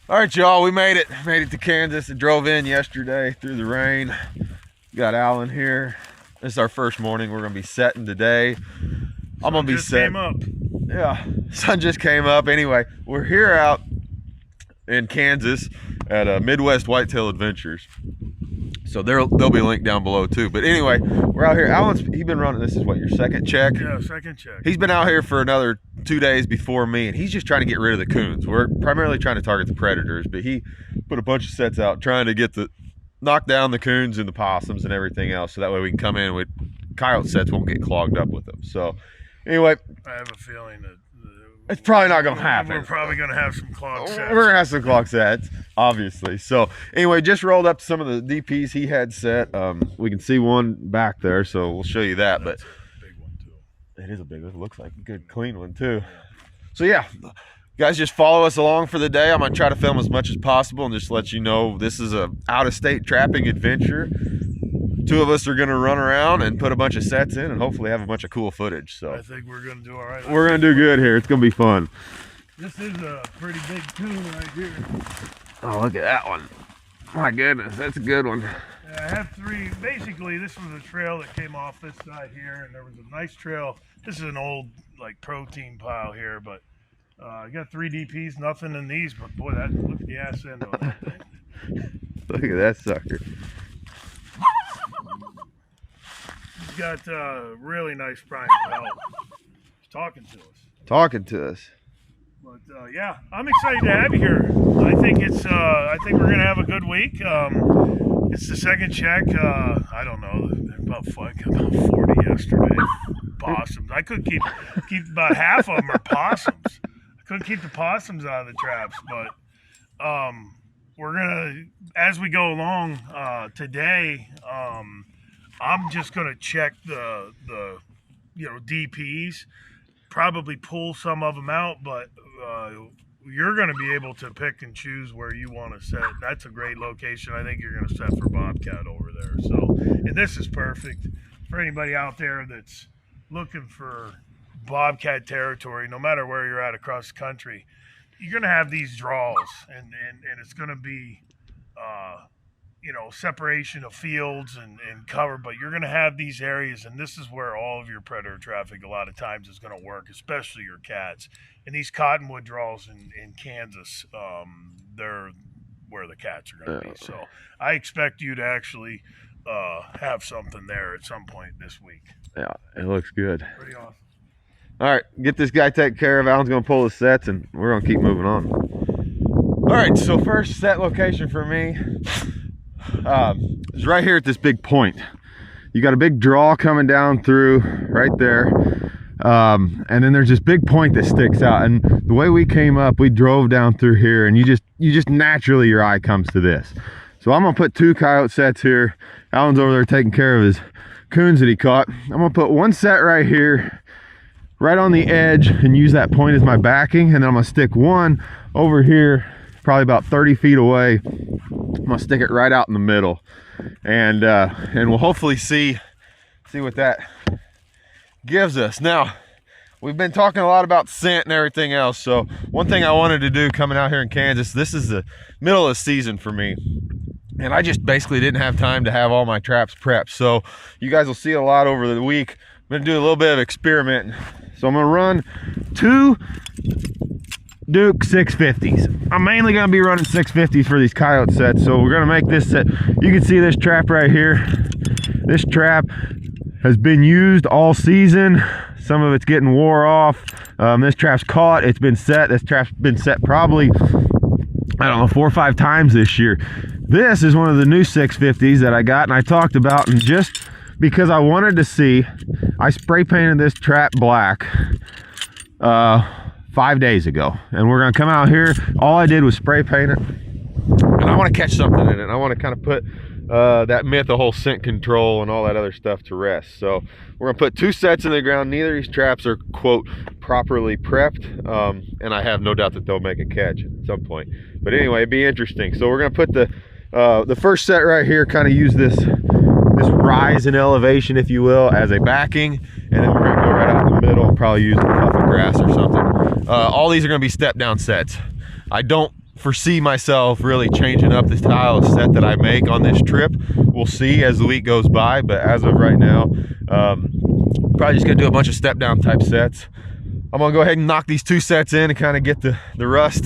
All right, y'all, we made it to Kansas. I drove in yesterday through the rain. Got Alan here. This is our first morning. We're gonna be setting today. I'm gonna be setting. Came up. Yeah, sun just came up. Anyway, we're here out in Kansas at Midwest Whitetail Adventures. So they'll be linked down below too. But anyway, we're out here. Alan's been running. This is what, your second check? Yeah, second check. He's been out here for another 2 days before me, and he's just trying to get rid of the coons. We're primarily trying to target the predators, but he put a bunch of sets out trying to knock down the coons and the possums and everything else, so that way we can come in with coyote sets, won't get clogged up with them. So anyway, I have a feeling that it's probably not going to happen. We're probably going to have some clogged sets. We're going to have some clogged sets, obviously. So anyway, just rolled up some of the DPs he had set. We can see one back there, so we'll show you that. That's but a big one too. It is a big one. It looks like a good clean one too. So yeah, guys, just follow us along for the day. I'm going to try to film as much as possible and just let you know this is a out-of-state trapping adventure. 2 of us are going to run around and put a bunch of sets in and hopefully have a bunch of cool footage. So I think we're going to do all right. We're going to do good here. It's going to be fun. This is a pretty big coon right here. Oh, look at that one. My goodness, that's a good one. Yeah, I have 3. Basically, this was a trail that came off this side here, and there was a nice trail. This is an old, like, protein pile here, but I got 3 DPs, nothing in these, but boy, look at the ass end of that thing. Look at that sucker. He's got really nice prime belt. He's talking to us. Talking to us. But yeah, I'm excited to have you here. I think we're gonna have a good week. It's the second check. I don't know, about 40 yesterday. Possums. I could keep about half of them are possums. I couldn't keep the possums out of the traps, but we're gonna, as we go along today. I'm just gonna check the DPs, probably pull some of them out, but you're gonna be able to pick and choose where you want to set. That's a great location. I think you're gonna set for bobcat over there. So, and this is perfect for anybody out there that's looking for bobcat territory. No matter where you're at across the country, you're gonna have these draws, and it's gonna be separation of fields and cover, but you're going to have these areas, and this is where all of your predator traffic a lot of times is going to work, especially your cats. And these cottonwood draws in Kansas, they're where the cats are going to be. So I expect you to actually have something there at some point this week. Yeah, it looks good. Pretty awesome. All right, get this guy taken care of. Alan's going to pull the sets, and we're going to keep moving on. All right, so first set location for me is right here at this big point. You got a big draw coming down through right there, and then there's this big point that sticks out. And the way we came up, we drove down through here, and you just naturally, your eye comes to this. So I'm gonna put 2 coyote sets here. Alan's over there taking care of his coons that he caught. I'm gonna put 1 set right here, right on the edge, and use that point as my backing, and then I'm gonna stick 1 over here, probably about 30 feet away. I'm gonna stick it right out in the middle, and we'll hopefully see what that gives us. Now, we've been talking a lot about scent and everything else, so one thing I wanted to do coming out here in Kansas, this is the middle of the season for me, and I just basically didn't have time to have all my traps prepped. So you guys will see a lot over the week. I'm gonna do a little bit of experimenting. So I'm gonna run 2 Duke 650s. I'm mainly going to be running 650s for these coyote sets, so we're going to make this set. You can see this trap right here. This trap has been used all season. Some of it's getting wore off. This trap's caught. It's been set. This trap's been set probably, I don't know, 4 or 5 times this year. This is one of the new 650s that I got, and I talked about, and just because I wanted to see, I spray painted this trap black 5 days ago, and we're gonna come out here. All I did was spray paint it, and I want to catch something in it. I want to kind of put that myth of whole scent control and all that other stuff to rest. So we're gonna put 2 sets in the ground. Neither of these traps are, quote, properly prepped, and I have no doubt that they'll make a catch at some point. But anyway, it'd be interesting. So we're gonna put the first set right here, kind of use this rise in elevation, if you will, as a backing, and then we're gonna go right out in the middle and probably use a puff of grass or something. All these are gonna be step down sets. I don't foresee myself really changing up the style of set that I make on this trip. We'll see as the week goes by, but as of right now, probably just gonna do a bunch of step down type sets. I'm gonna go ahead and knock these 2 sets in and kind of get the rust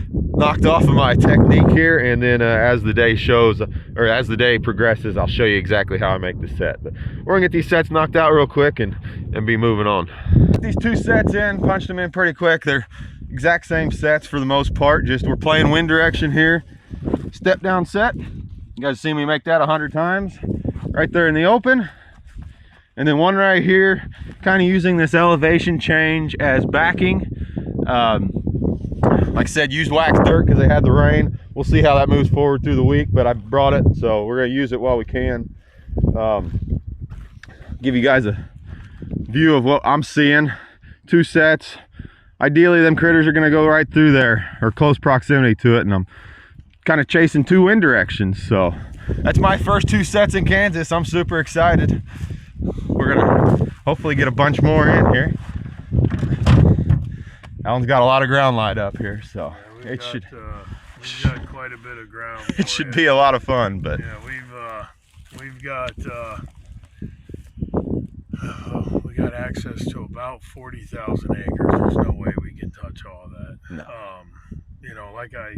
knocked off of my technique here, and then as the day shows, or as the day progresses, I'll show you exactly how I make the set. But we're gonna get these sets knocked out real quick and be moving on. These 2 sets in, punched them in pretty quick. They're exact same sets for the most part, just we're playing wind direction here. Step down set, you guys see me make that 100 times right there in the open. And then one right here, kind of using this elevation change as backing. Like I said, used wax dirt because they had the rain. We'll see how that moves forward through the week, but I brought it, so we're gonna use it while we can. Give you guys a view of what I'm seeing. 2 sets. Ideally, them critters are gonna go right through there, or close proximity to it, and I'm kind of chasing 2 wind directions. So that's my first 2 sets in Kansas. I'm super excited. We're gonna hopefully get a bunch more in here. Alan's got a lot of ground lined up here, so yeah, we've got quite a bit of ground. It should be a lot of fun, but yeah, we got access to about 40,000 acres. There's no way we can touch all that. No. You know, like I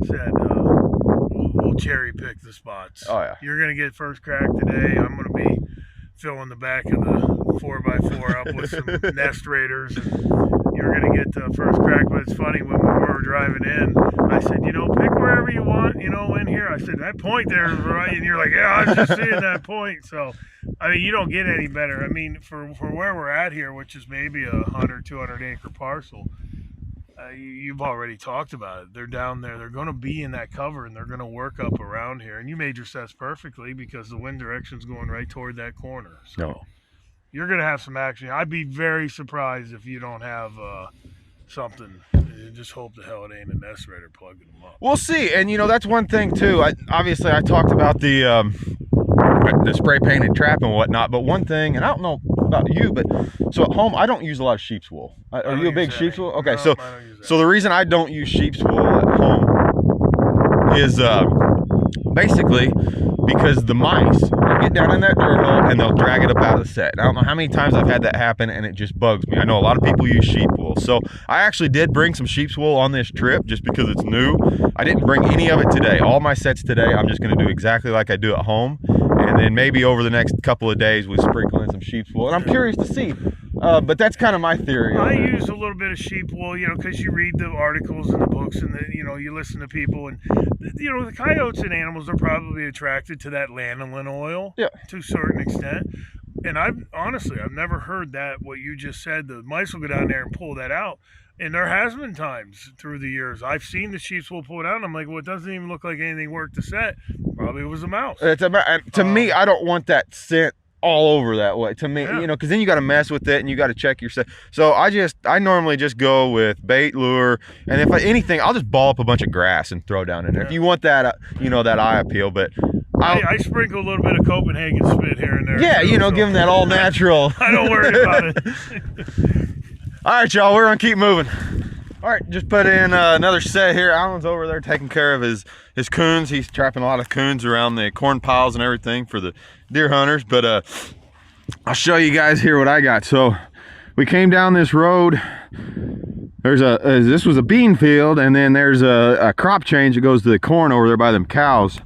said, we'll cherry pick the spots. Oh yeah. You're gonna get first crack today. I'm gonna be filling the back of the 4x4 up with some nest raiders, and you're gonna get first crack. But it's funny, when we were driving in, I said, you know, pick wherever you want, you know, in here. I said, that point there is right, and you're like, yeah, I was just seeing that point. So I mean, you don't get any better. I mean, for where we're at here, which is maybe a 200 acre parcel, you've already talked about it. They're down there. They're going to be in that cover, and they're going to work up around here. And you made your sets perfectly because the wind direction's going right toward that corner. So no. You're going to have some action. I'd be very surprised if you don't have something. Just hope the hell it ain't a nest raider plugging them up. We'll see. And you know, that's one thing too. Obviously I talked about the spray painted trap and whatnot, but one thing, and I don't know about you, but so at home I don't use a lot of sheep's wool. Are you a big sheep's wool? Okay, no, so the reason I don't use sheep's wool at home is basically because the mice will get down in that dirt hole and they'll drag it up out of the set. And I don't know how many times I've had that happen, and it just bugs me. I know a lot of people use sheep wool, so I actually did bring some sheep's wool on this trip just because it's new. I didn't bring any of it today. All my sets today, I'm just going to do exactly like I do at home, and then maybe over the next couple of days we sprinkle in some sheep's wool. And I'm curious to see, but that's kind of my theory. I use a little bit of sheep wool, you know, because you read the articles and the books, and you know, you listen to people, and you know, the coyotes and animals are probably attracted to that lanolin oil, yeah, to a certain extent. And I've never heard that, what you just said. The mice will go down there and pull that out. And there has been times through the years I've seen the sheep's wool pull it out, and I'm like, well, it doesn't even look like anything worked to set. Probably it was a mouse. To me, I don't want that scent all over that way. To me, yeah, you know, because then you got to mess with it and you got to check your set. So I normally just go with bait, lure, and if anything, I'll just ball up a bunch of grass and throw down in there. Yeah. If you want that, you know, that eye appeal, but I sprinkle a little bit of Copenhagen spit here and there. Yeah, too, you know, so give them that all natural. I don't worry about it. All right, y'all, we're gonna keep moving. All right, just put in another set here. Alan's over there taking care of his coons. He's trapping a lot of coons around the corn piles and everything for the deer hunters. But I'll show you guys here what I got. So we came down this road. There's this was a bean field, and then there's a crop change that goes to the corn over there by them cows.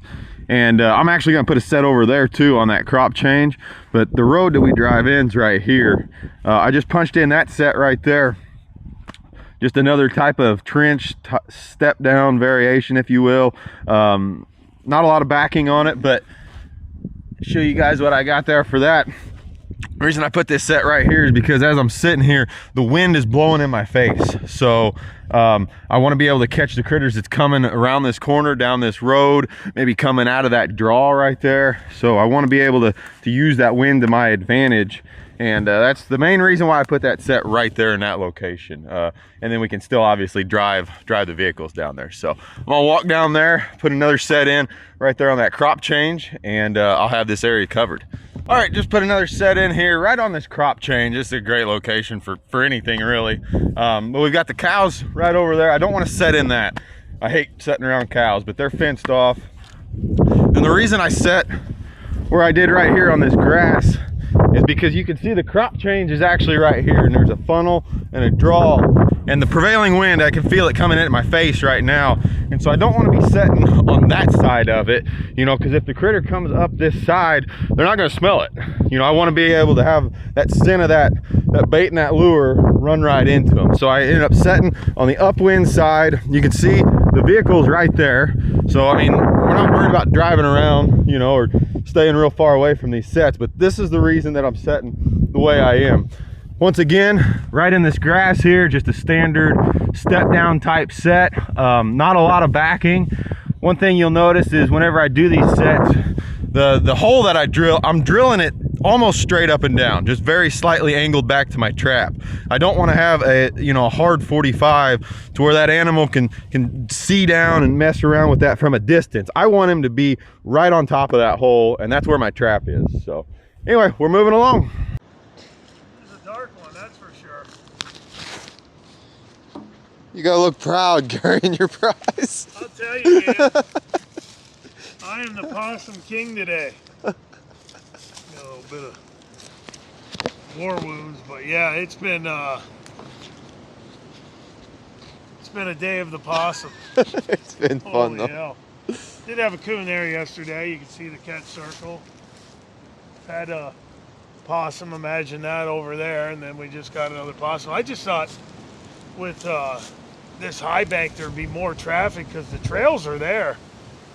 And I'm actually gonna put a set over there too on that crop change. But the road that we drive in's right here. I just punched in that set right there. Just another type of trench step down variation, if you will. Not a lot of backing on it, but I'll show you guys what I got there for that. The reason I put this set right here is because as I'm sitting here, the wind is blowing in my face. So I want to be able to catch the critters that's coming around this corner, down this road, maybe coming out of that draw right there. So I want to be able to use that wind to my advantage. And that's the main reason why I put that set right there in that location. And then we can still obviously drive the vehicles down there. So I'm gonna walk down there, put another set in right there on that crop change, and I'll have this area covered. All right, just put another set in here right on this crop change. This is a great location for anything really. But we've got the cows right over there. I don't want to set in that. I hate setting around cows, but they're fenced off. And the reason I set where I did right here on this grass is because you can see the crop change is actually right here, and there's a funnel and a draw, and the prevailing wind, I can feel it coming in at my face right now. And so I don't want to be setting on that side of it, you know, because if the critter comes up this side, they're not going to smell it. You know, I want to be able to have that scent of that bait and that lure run right into them. So I ended up setting on the upwind side. You can see the vehicle's right there. So, I mean, we're not worried about driving around, you know, or staying real far away from these sets, but this is the reason that I'm setting the way I am. Once again, right in this grass here, just a standard step down type set. Not a lot of backing. One thing you'll notice is whenever I do these sets, the hole that I drill, I'm drilling it almost straight up and down, just very slightly angled back to my trap. I don't want to have a, you know, a hard 45 to where that animal can see down and mess around with that from a distance. I want him to be right on top of that hole, and that's where my trap is. So anyway, we're moving along. You gotta look proud carrying your prize. I'll tell you, man. I am the possum king today. Got a little bit of war wounds, but yeah, it's been a day of the possum. It's been fun though. Hell. Did have a coon there yesterday. You can see the catch circle. Had a possum, imagine that over there, and then we just got another possum. I just thought with this high bank there'd be more traffic because the trails are there.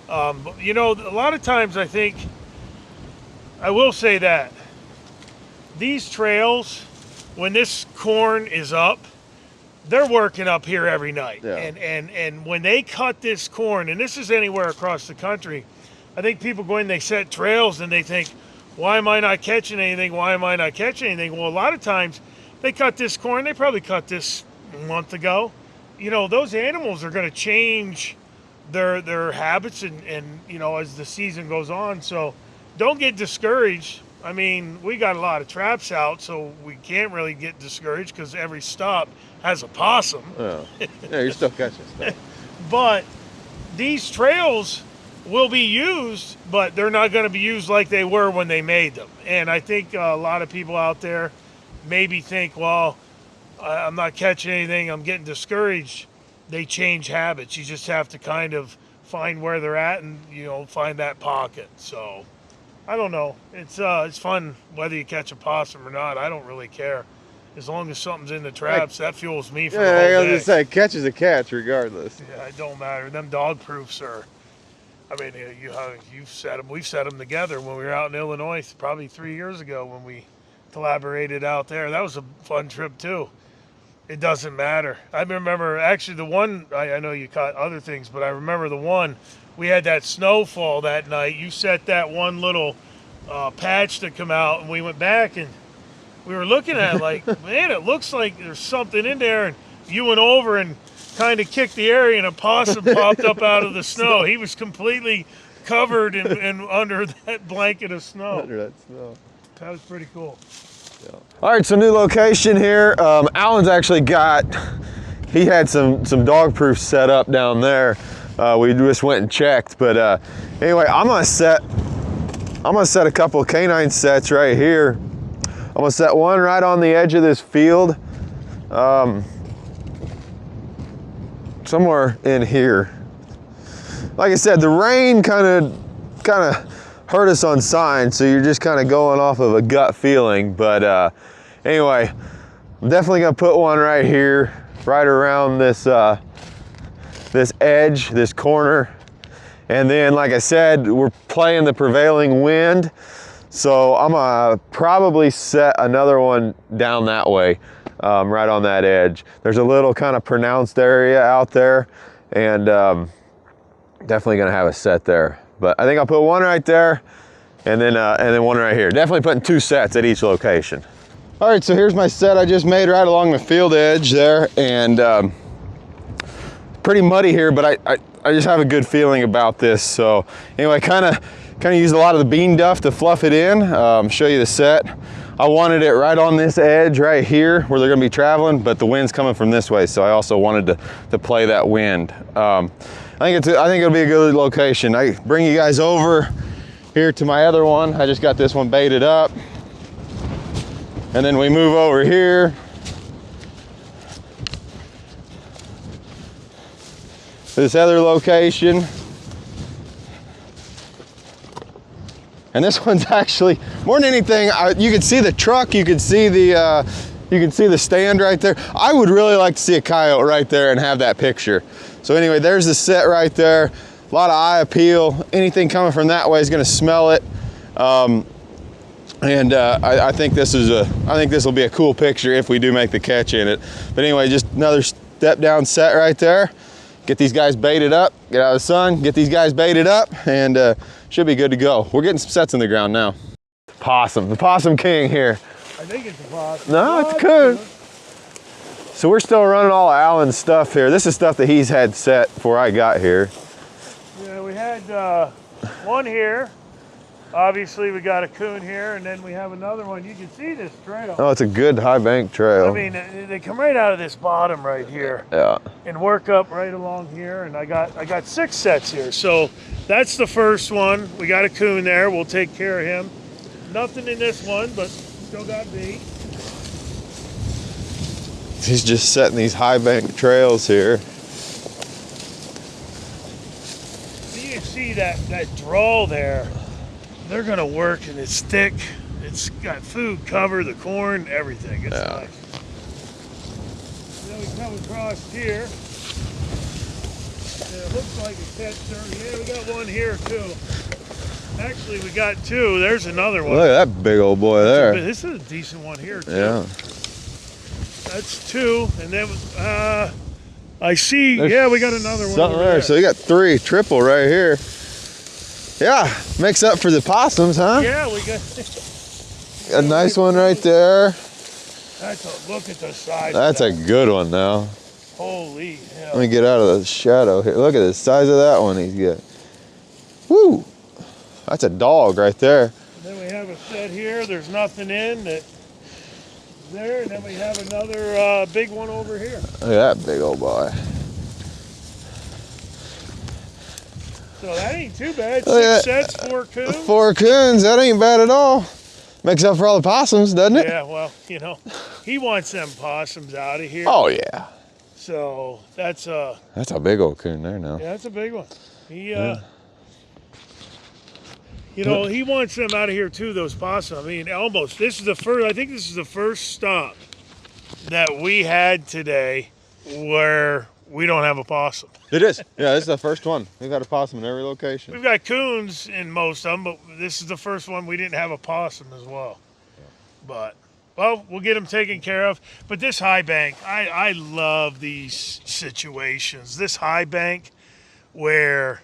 But, you know, a lot of times I think, I will say that these trails, when this corn is up, they're working up here every night. Yeah. And when they cut this corn, and this is anywhere across the country, I think people go in, they set trails and they think, why am I not catching anything? Why am I not catching anything? Well, a lot of times they cut this corn, they probably cut this a month ago. You know, those animals are going to change their habits and you know, as the season goes on. So don't get discouraged. I mean, we got a lot of traps out, so we can't really get discouraged because every stop has a possum. Yeah, you're still catching stuff. But these trails will be used, but they're not going to be used like they were when they made them. And I think a lot of people out there maybe think, well, I'm not catching anything, I'm getting discouraged. They change habits. You just have to kind of find where they're at and, you know, find that pocket. So I don't know. It's fun whether you catch a possum or not. I don't really care. As long as something's in the traps, that fuels me for the whole day. I was just saying, catch is a catch regardless. Yeah, it don't matter. Them dog proofs are, I mean, you've set them. We've set them together when we were out in Illinois probably 3 years ago when we collaborated out there. That was a fun trip too. It doesn't matter. I remember actually the one, I know you caught other things, but I remember the one, we had that snowfall that night. You set that one little patch to come out, and we went back and we were looking at it like, man, it looks like there's something in there. And you went over and kind of kicked the area, and a possum popped up out of the snow. He was completely covered in under that blanket of snow. Under that snow. That was pretty cool. Yeah. All right, so new location here. Alan's actually he had some dog proofs set up down there. We just went and checked, but anyway, I'm gonna set a couple of canine sets right here. I'm gonna set one right on the edge of this field, somewhere in here. Like I said, the rain kind of hurt us on signs, so you're just kind of going off of a gut feeling. But anyway, I'm definitely gonna put one right here, right around this this edge, this corner. And then, like I said, we're playing the prevailing wind, so I'm gonna probably set another one down that way, right on that edge. There's a little kind of pronounced area out there, and definitely gonna have a set there. But I think I'll put one right there, and then one right here. Definitely putting 2 sets at each location. All right, so here's my set I just made right along the field edge there, and pretty muddy here, but I just have a good feeling about this. So anyway, kind of used a lot of the bean duff to fluff it in. Show you the set. I wanted it right on this edge right here where they're gonna be traveling, but the wind's coming from this way, so I also wanted to play that wind. I think it'll be a good location. I bring you guys over here to my other one. I just got this one baited up. And then we move over here. This other location. And this one's actually, more than anything, you can see the truck, you can see the stand right there. I would really like to see a coyote right there and have that picture. So anyway, there's the set right there. A lot of eye appeal. Anything coming from that way is gonna smell it. I think this will be a cool picture if we do make the catch in it. But anyway, just another step down set right there. Get these guys baited up, get out of the sun, get these guys baited up, and should be good to go. We're getting some sets in the ground now. Possum, the possum king here. I think it's a possum. No, it's a coon. So we're still running all of Alan's stuff here. This is stuff that he's had set before I got here. Yeah, we had one here. Obviously, we got a coon here, and then we have another one. You can see this trail. Oh, it's a good high bank trail. I mean, they come right out of this bottom right here. Yeah. And work up right along here, and I got 6 sets here. So that's the first one. We got a coon there. We'll take care of him. Nothing in this one, but still got bait. He's just setting these high bank trails here. You can see that draw there. They're gonna work, and it's thick. It's got food cover, the corn, everything. It's nice. Then we come across here. And it looks like a catch there. Yeah, we got one here too. Actually, we got 2. There's another one. Look at that big old boy there. This is a decent one here too. Yeah. That's 2, and then I see. We got another one. Something there. So we got 3, triple right here. Yeah, makes up for the possums, huh? Yeah, we got a nice one right there. Look at the size. That's a good one now. Holy hell. Let me get out of the shadow here. Look at the size of that one he's got. Woo! That's a dog right there. And then we have a set here. There's nothing in that. There, and then we have another big one over here. Look at that big old boy. So that ain't too bad. 6 sets, 4 coons. 4 coons, that ain't bad at all. Makes up for all the possums, doesn't it? Yeah, well, he wants them possums out of here. Oh yeah. So that's a big old coon there now. Yeah, that's a big one. He he wants them out of here too, those possums. I mean, almost. I think this is the first stop that we had today where we don't have a possum. It is. Yeah, this is the first one. We've got a possum in every location. We've got coons in most of them, but this is the first one we didn't have a possum as well. Yeah. But, well, we'll get them taken care of. But this high bank, I love these situations. This high bank where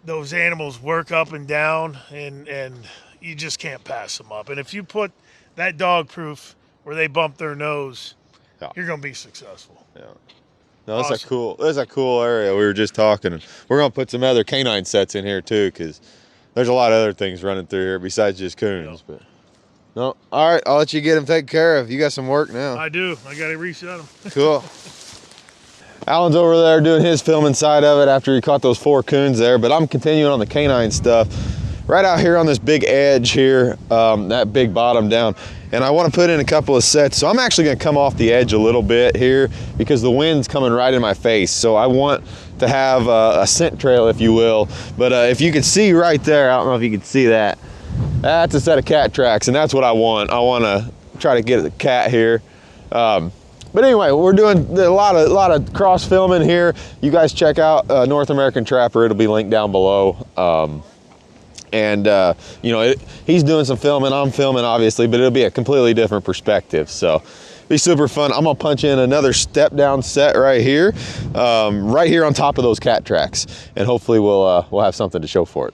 those animals work up and down, and you just can't pass them up. And if you put that dog proof where they bump their nose, you're going to be successful. Yeah. No, that's awesome. That's a cool area. We were just talking, and we're gonna put some other canine sets in here too, because there's a lot of other things running through here besides just coons. But no, all right, I'll let you get them taken care of. You got some work now. I do. I got to reset them. Cool. Alan's over there doing his filming side of it after he caught those 4 coons there, but I'm continuing on the canine stuff. Right out here on this big edge here, that big bottom down. And I want to put in a couple of sets. So I'm actually going to come off the edge a little bit here because the wind's coming right in my face. So I want to have a scent trail, if you will. But if you can see right there, I don't know if you can see that. That's a set of cat tracks, and that's what I want. I want to try to get the cat here. But anyway, we're doing a lot of cross filming here. You guys check out North American Trapper. It'll be linked down below. He's doing some filming, I'm filming obviously, but it'll be a completely different perspective. So be super fun. I'm gonna punch in another step down set right here on top of those cat tracks, and hopefully we'll have something to show for it.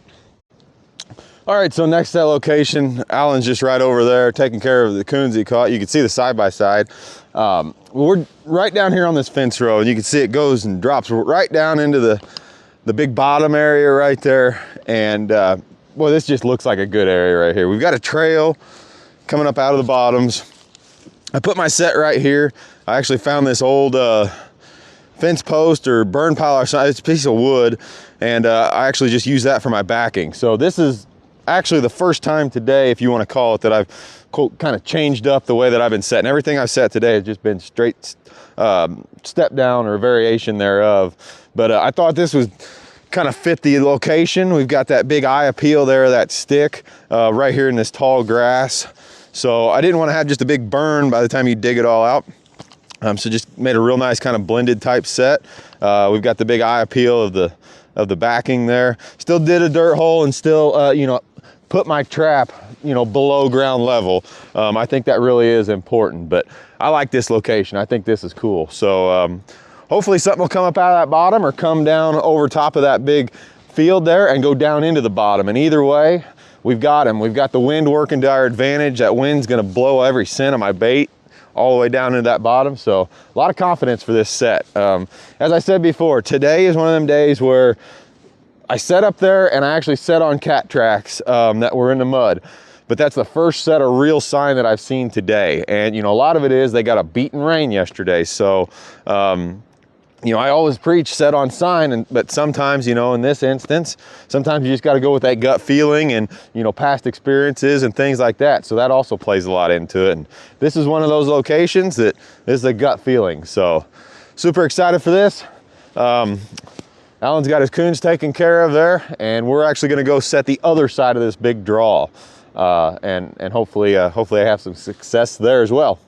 All right, so next set location, Alan's just right over there taking care of the coons he caught. You can see the side-by-side. We're right down here on this fence row, and you can see it goes and drops right down into the big bottom area right there. And boy, this just looks like a good area right here. We've got a trail coming up out of the bottoms. I put my set right here. I actually found this old fence post or burn pile or something. It's a piece of wood, and I actually just use that for my backing. So this is actually the first time today, if you want to call it, that I've kind of changed up the way that I've been setting. Everything I've set today has just been straight step down or variation thereof. But I thought this was kind of fit the location. We've got that big eye appeal there, that stick right here in this tall grass. So I didn't want to have just a big burn by the time you dig it all out. So just made a real nice kind of blended type set. We've got the big eye appeal of the backing there. Still did a dirt hole and still, you know, put my trap, you know, below ground level. I think that really is important, but I like this location. I think this is cool. So hopefully something will come up out of that bottom or come down over top of that big field there and go down into the bottom. And either way, we've got him. We've got the wind working to our advantage. That wind's gonna blow every cent of my bait all the way down into that bottom. So a lot of confidence for this set. As I said before, today is one of them days where I set up there and I actually set on cat tracks that were in the mud. But that's the first set of real sign that I've seen today. And you know, a lot of it is they got a beating rain yesterday. So, you know, I always preach set on sign, but sometimes, you know, in this instance, sometimes you just got to go with that gut feeling and, you know, past experiences and things like that. So that also plays a lot into it. And this is one of those locations that is a gut feeling. So super excited for this. Alan's got his coons taken care of there, and we're actually going to go set the other side of this big draw, and hopefully I have some success there as well.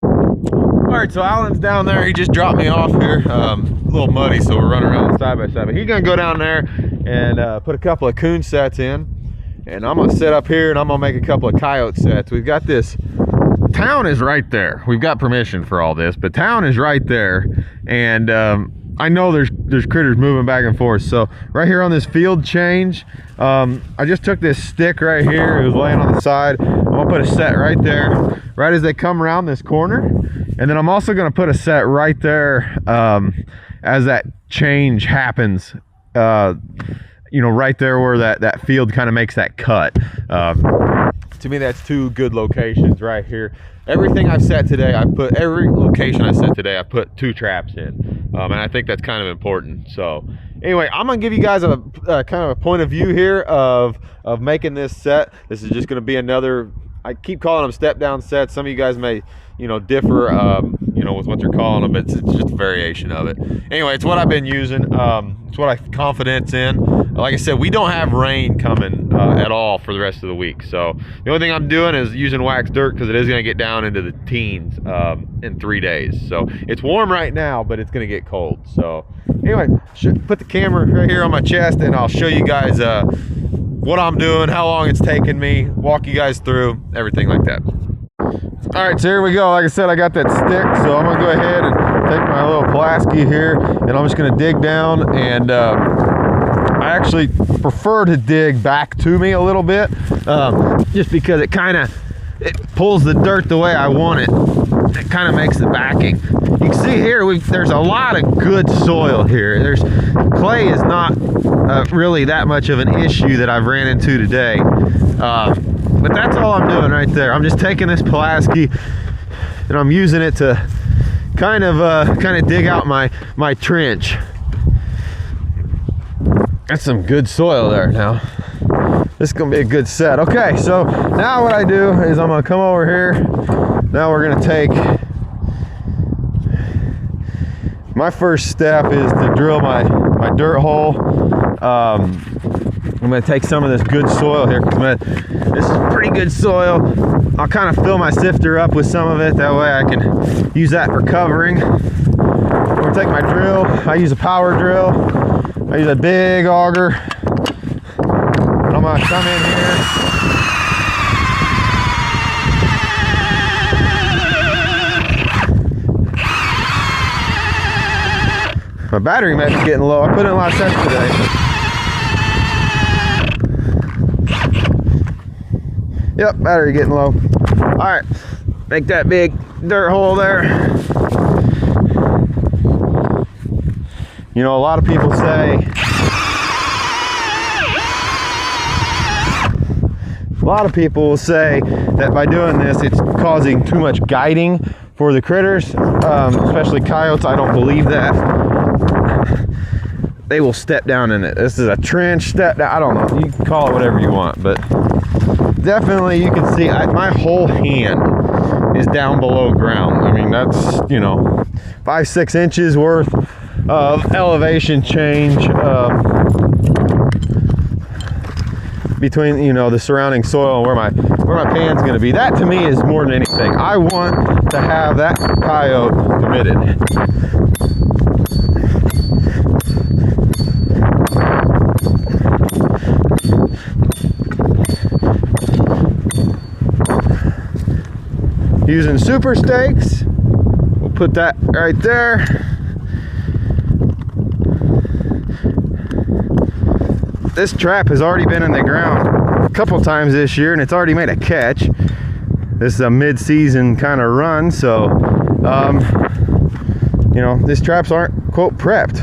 All right, so Alan's down there. He just dropped me off here. A little muddy, so we're running around side by side. But he's gonna go down there and put a couple of coon sets in, and I'm gonna set up here and I'm gonna make a couple of coyote sets. We've got this. Town is right there. We've got permission for all this, but town is right there, and I know there's critters moving back and forth. So right here on this field change, I just took this stick right here. It was laying on the side. I'm gonna put a set right there, right as they come around this corner. And then I'm also gonna put a set right there as that change happens, you know, right there where that field kind of makes that cut. To me, that's two good locations right here. Everything I've set today, every location I set today, I put 2 traps in. And I think that's kind of important. So anyway, I'm gonna give you guys a kind of a point of view here of making this set. This is just gonna be another, I keep calling them step down sets. Some of you guys may, you know, differ, you know, with what you're calling them. It's just a variation of it. Anyway, it's what I've been using. It's what I have confidence in. Like I said, we don't have rain coming at all for the rest of the week. So the only thing I'm doing is using wax dirt because it is going to get down into the teens in 3 days. So it's warm right now, but it's going to get cold. So anyway, put the camera right here on my chest and I'll show you guys what I'm doing, how long it's taking me, walk you guys through everything like that. All right, so here we go. Like I said, I got that stick, so I'm gonna go ahead and take my little Pulaski here, and I'm just gonna dig down. And I actually prefer to dig back to me a little bit, just because it pulls the dirt the way I want it. It kind of makes the backing. You can see here, there's a lot of good soil here. Clay is not really that much of an issue that I've ran into today. But that's all I'm doing right there. I'm just taking this Pulaski and I'm using it to kind of dig out my trench. That's some good soil there now. This is gonna be a good set. Okay, so now what I do is I'm gonna come over here. Now we're gonna take, my first step is to drill my dirt hole. I'm gonna take some of this good soil here because this is pretty good soil. I'll kind of fill my sifter up with some of it. That way I can use that for covering. I'm gonna take my drill. I use a power drill. I use a big auger. And I'm gonna come in here. My battery might be getting low. I put in a lot of sets today. Yep, battery getting low. All right, make that big dirt hole there. You know, a lot of people say, will say that by doing this, it's causing too much guiding for the critters, especially coyotes. I don't believe that. They will step down in it. This is a trench step down. I don't know. You can call it whatever you want, but definitely you can see my whole hand is down below ground. I mean, that's, you know, 5-6 inches worth of elevation change between, you know, the surrounding soil and where my pan's going to be. That to me is more than anything. I want to have that coyote committed. Using super stakes, we'll put that right there. This trap has already been in the ground a couple times this year and it's already made a catch. This is a mid-season kind of run, so you know, these traps aren't quote prepped,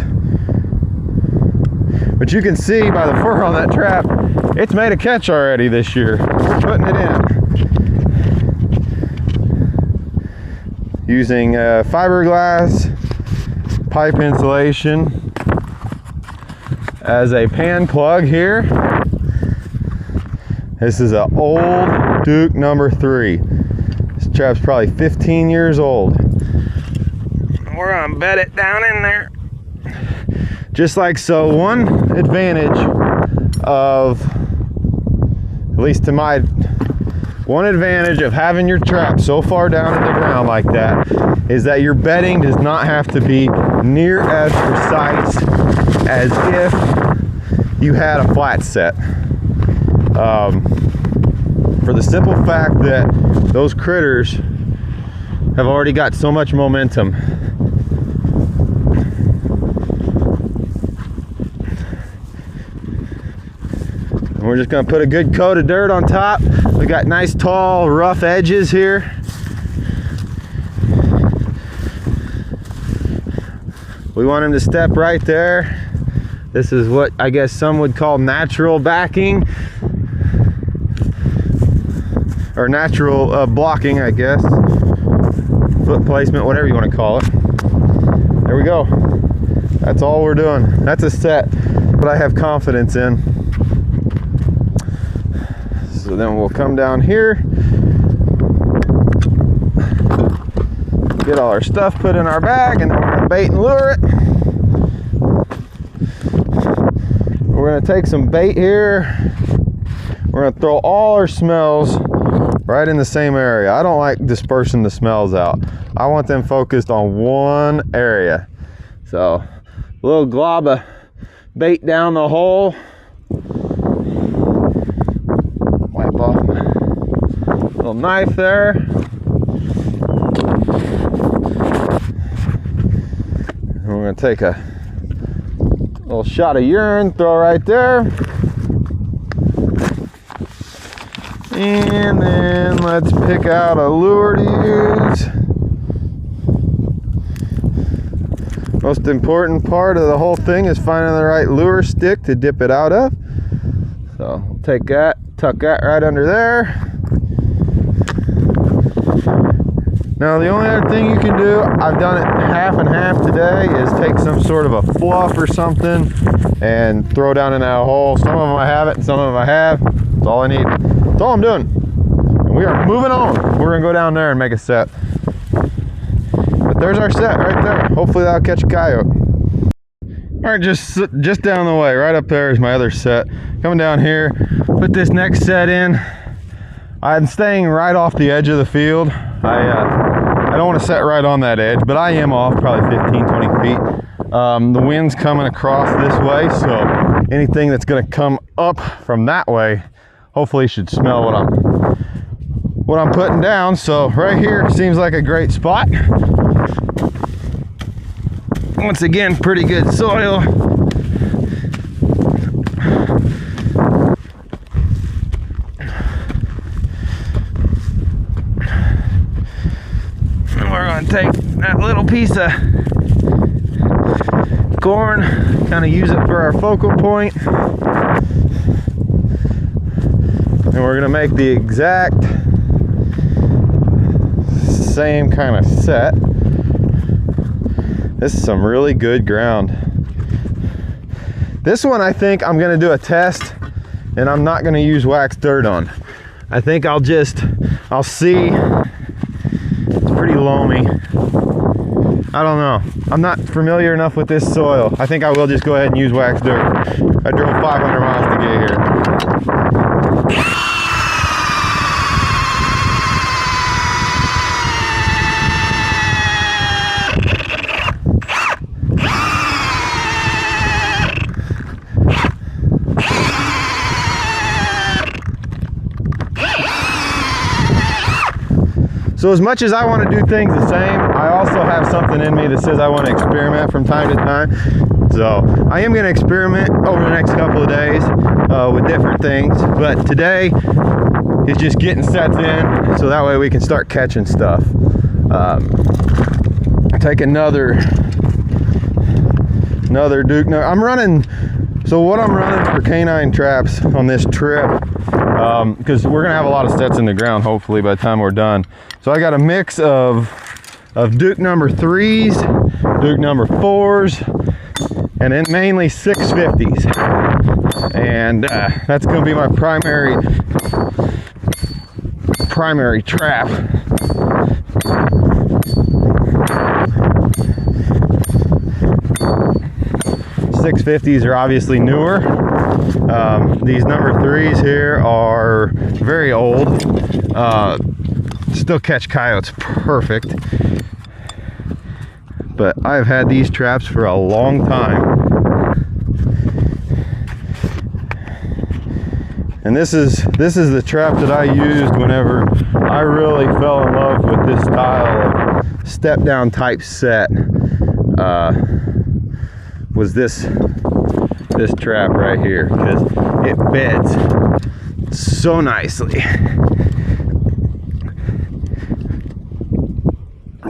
but you can see by the fur on that trap, it's made a catch already this year. We're putting it in using fiberglass pipe insulation as a pan plug here. This is an old Duke number 3. This trap's probably 15 years old. We're gonna bed it down in there. Just like so. One advantage of, at least to my, one advantage of having your trap so far down in the ground like that is that your bedding does not have to be near as precise as if you had a flat set. For the simple fact that those critters have already got so much momentum. And we're just gonna put a good coat of dirt on top. We got nice tall rough edges here. We want him to step right there. This is what I guess some would call natural backing, or natural blocking, I guess. Foot placement, whatever you want to call it. There we go. That's all we're doing. That's a set that I have confidence in. So then we'll come down here, get all our stuff put in our bag, and then we're gonna bait and lure it. We're gonna take some bait here. We're gonna throw all our smells right in the same area. I don't like dispersing the smells out. I want them focused on one area. So a little glob of bait down the hole. Wipe off my little knife there. And we're gonna take a little shot of urine, throw right there. And then let's pick out a lure to use. Most important part of the whole thing is finding the right lure stick to dip it out of. So we'll take that, tuck that right under there. Now the only other thing you can do, I've done it half and half today, is take some sort of a fluff or something and throw down in that hole. Some of them I have it and some of them I have. That's all I need. That's all I'm doing. And we are moving on. We're gonna go down there and make a set. But there's our set right there. Hopefully that'll catch a coyote. All right, just down the way, right up there is my other set. Coming down here, put this next set in. I'm staying right off the edge of the field. I don't want to set right on that edge, but I am off probably 15, 20 feet. The wind's coming across this way, so anything that's going to come up from that way hopefully should smell what I'm putting down. So right here seems like a great spot. Once again, pretty good soil. gonna take that little piece of corn, kind of use it for our focal point. And we're gonna make the exact same kind of set. This is some really good ground. This one I think I'm gonna do a test and I'm not gonna use wax dirt on. I think I'll see. It's pretty loamy. I don't know. I'm not familiar enough with this soil. I think I will just go ahead and use wax dirt. I drove 500 miles to get here. So as much as I want to do things the same, I also have something in me that says I want to experiment from time to time. So I am going to experiment over the next couple of days with different things. But today is just getting sets in so that way we can start catching stuff. Take another Duke. No, I'm running. So what I'm running for canine traps on this trip, because we're gonna have a lot of sets in the ground hopefully by the time we're done. So I got a mix of Duke number 3s, Duke number 4s, and then mainly 650s. And that's gonna be my primary trap. 650s are obviously newer. These number 3s here are very old. Still catch coyotes perfect. But I've had these traps for a long time. And this is the trap that I used whenever I really fell in love with this style of step down type set. Was this trap right here, because it beds so nicely.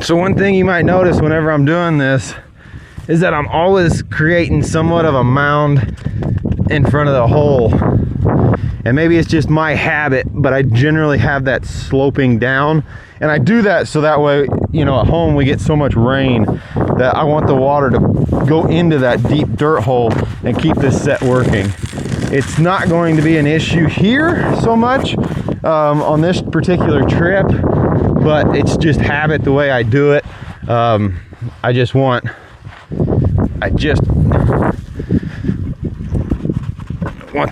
So one thing you might notice whenever I'm doing this is that I'm always creating somewhat of a mound in front of the hole. And maybe it's just my habit, but I generally have that sloping down. And I do that so that way, you know, at home we get so much rain that I want the water to go into that deep dirt hole and keep this set working. It's not going to be an issue here so much on this particular trip, but it's just habit the way I do it. I just want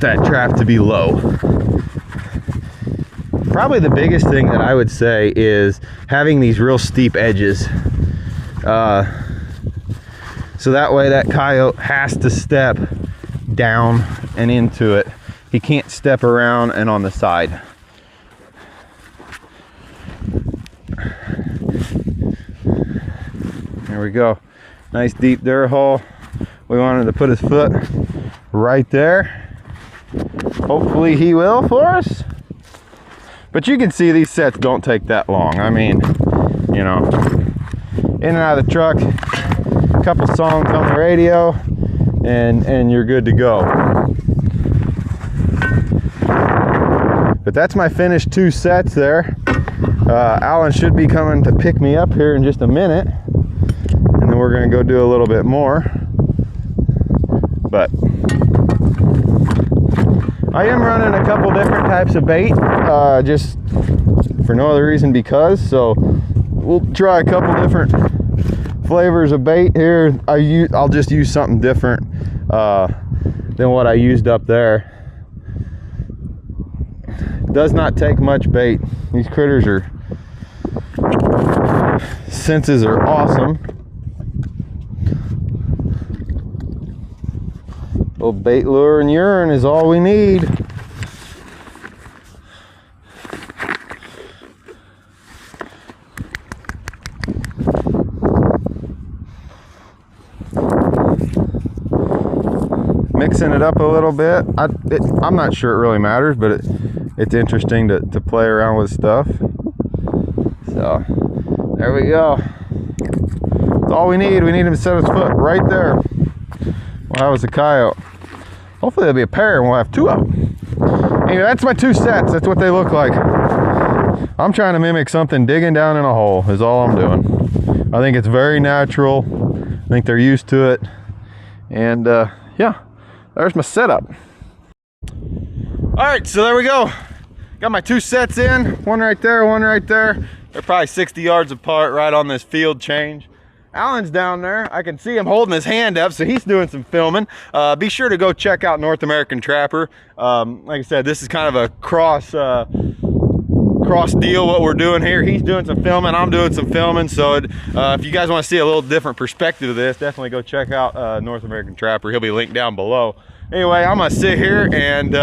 that trap to be low. Probably the biggest thing that I would say is having these real steep edges. So that way that coyote has to step down and into it. He can't step around and on the side. There we go. Nice deep dirt hole. We wanted to put his foot right there. Hopefully he will for us. But you can see these sets don't take that long. I mean, you know, in and out of the truck, a couple songs on the radio, and you're good to go. But that's my finished 2 sets there. Alan should be coming to pick me up here in just a minute, and then we're gonna go do a little bit more. But I am running a couple different types of bait, just for no other reason because. So we'll try a couple different flavors of bait here. I'll just use something different than what I used up there. Does not take much bait. These critters senses are awesome. Little bait lure and urine is all we need. Mixing it up a little bit. I'm not sure it really matters, but it's interesting to play around with stuff. So there we go. That's all we need. We need him to set his foot right there. We'll have us a coyote. Hopefully there'll be a pair and we'll have 2 of them. Anyway, that's my 2 sets. That's what they look like. I'm trying to mimic something digging down in a hole is all I'm doing. I think it's very natural. I think they're used to it. And yeah, there's my setup. All right, so there we go. Got my 2 sets in, one right there, one right there. They're probably 60 yards apart right on this field change. Alan's down there. I can see him holding his hand up, so he's doing some filming. Be sure to go check out North American Trapper. Like I said, this is kind of a cross deal what we're doing here. He's doing some filming, I'm doing some filming. So if you guys want to see a little different perspective of this, definitely go check out North American Trapper. He'll be linked down below. Anyway, I'm gonna sit here and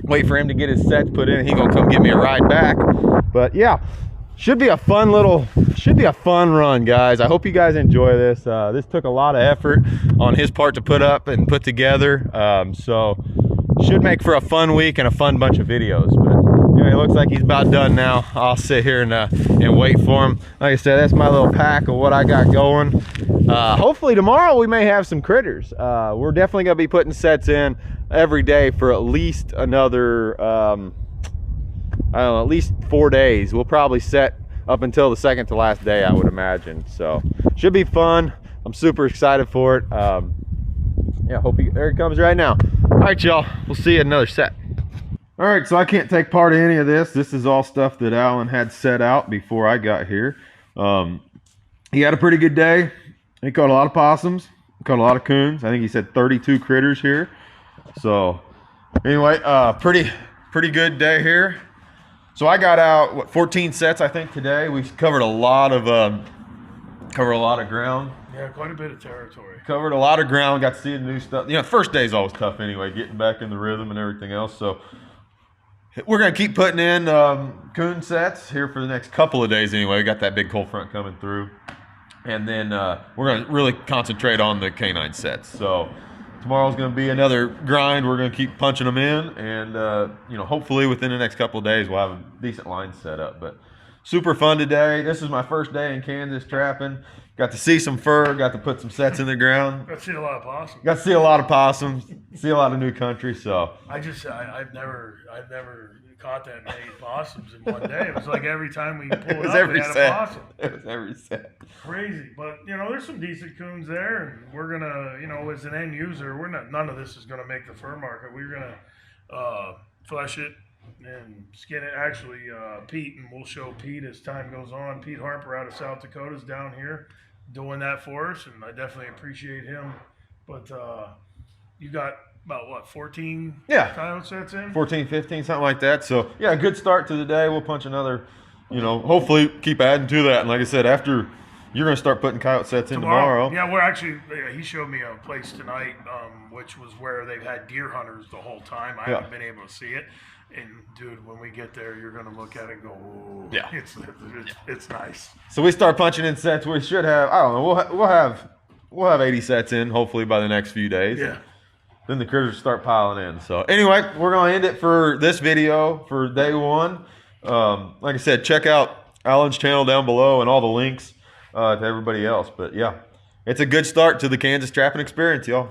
wait for him to get his sets put in. He's gonna come get me a ride back. But yeah, should be a fun run, guys. I hope you guys enjoy this. This took a lot of effort on his part to put up and put together. So should make for a fun week and a fun bunch of videos. But anyway, it looks like he's about done now. I'll sit here and wait for him. Like I said, that's my little pack of what I got going. Hopefully tomorrow we may have some critters. We're definitely gonna be putting sets in every day for at least another I don't know, at least 4 days. We'll probably set up until the second to last day, I would imagine. So should be fun. I'm super excited for it. Yeah, there he comes right now. All right, y'all, we'll see you at another set. All right, so I can't take part in any of this. This is all stuff that Alan had set out before I got here. He had a pretty good day. He caught a lot of possums, caught a lot of coons. I think he said 32 critters here. So anyway, pretty good day here. So I got out, what, 14 sets I think today. We covered a lot of ground. Yeah, quite a bit of territory. Covered a lot of ground, got to see the new stuff. You know, first day's always tough anyway, getting back in the rhythm and everything else. So we're gonna keep putting in coon sets here for the next couple of days anyway. We got that big cold front coming through. And then we're gonna really concentrate on the canine sets. So tomorrow's going to be another grind. We're going to keep punching them in, and you know, hopefully within the next couple of days we'll have a decent line set up. But super fun today. This is my first day in Kansas trapping. Got to see some fur. Got to put some sets in the ground. Got to see a lot of possums. Got to see a lot of possums. See a lot of new country. So I've never caught that many possums in one day. It was like every time we pulled up, we had a possum. It was every set. Crazy, but you know, there's some decent coons there, and we're gonna, you know, as an end user, none of this is gonna make the fur market. We're gonna flesh it and skin it. Actually, Pete, and we'll show Pete as time goes on. Pete Harper out of South Dakota is down here doing that for us, and I definitely appreciate him. But you got about what, 14 coyote sets in? 14, 15, something like that. So yeah, good start to the day. We'll punch another, you know, hopefully keep adding to that. And like I said, after you're going to start putting coyote sets in tomorrow. Yeah, we're actually, he showed me a place tonight, which was where they've had deer hunters the whole time. I haven't been able to see it. And dude, when we get there, you're going to look at it and go, oh, yeah, it's nice. So we start punching in sets. We should have, I don't know, we'll have 80 sets in hopefully by the next few days. Yeah. Then the critters start piling in. So anyway, we're going to end it for this video for day one. Like I said, check out Alan's channel down below and all the links to everybody else. But yeah, it's a good start to the Kansas trapping experience, y'all.